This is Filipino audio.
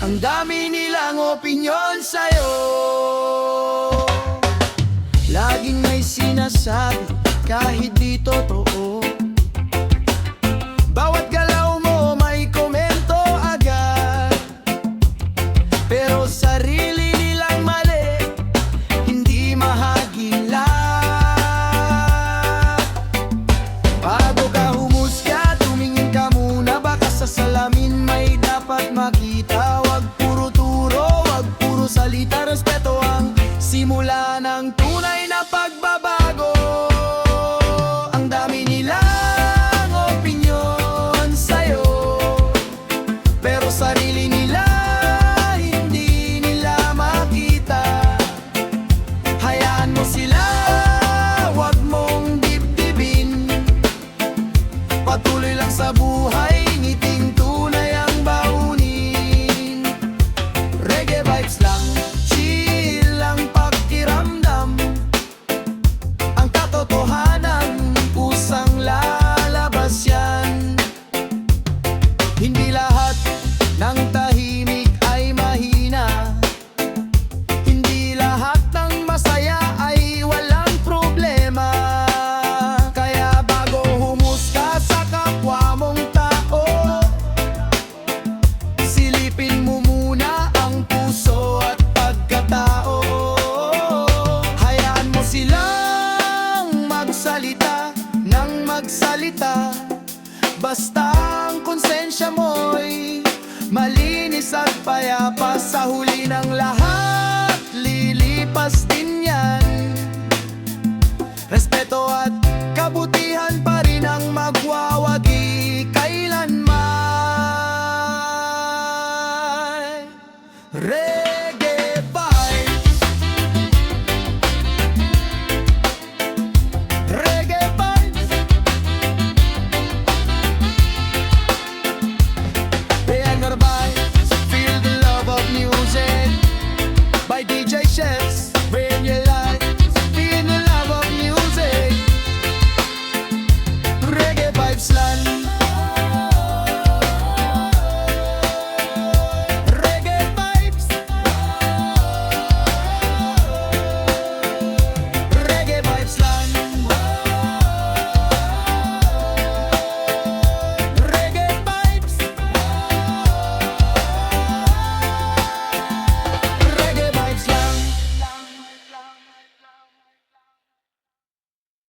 Ang dami nilang opinyon sa'yo, laging may sinasabi kahit di totoo. Bawat galaw mo may komento agad, pero sarili nilang mali, hindi mahagila. Bago ka humusga, tumingin ka muna, baka sa salamin may dapat makita. Wag puro turo, wag puro salita, respeto ang simula ng tunay na pagbabago. Ang dami nilang opinyon sa'yo, pero sarili nila hindi nila makita. Hayaan mo sila, wag mong dibdibin. Patuloy lang sa buhay, ngiting tunay ang baunin. Reggae vibes lang, chill lang pakiramdam. Ang katotohanan, kusang lalabas yan. Hindi lahat ng tahimik ay mahina, hindi lahat ng masaya ay walang problema. Kaya bago humusga sa kapwa mong tao, silipin mo muna ang puso at pagkatao. Hayaan mo silang magsalita nang magsalita, basta ang konsensya mo'y malinis at payapa. Sa huli ng lahat, lilipas din yan. Respeto at kabutihan pa rin ang magwawagi kailanman.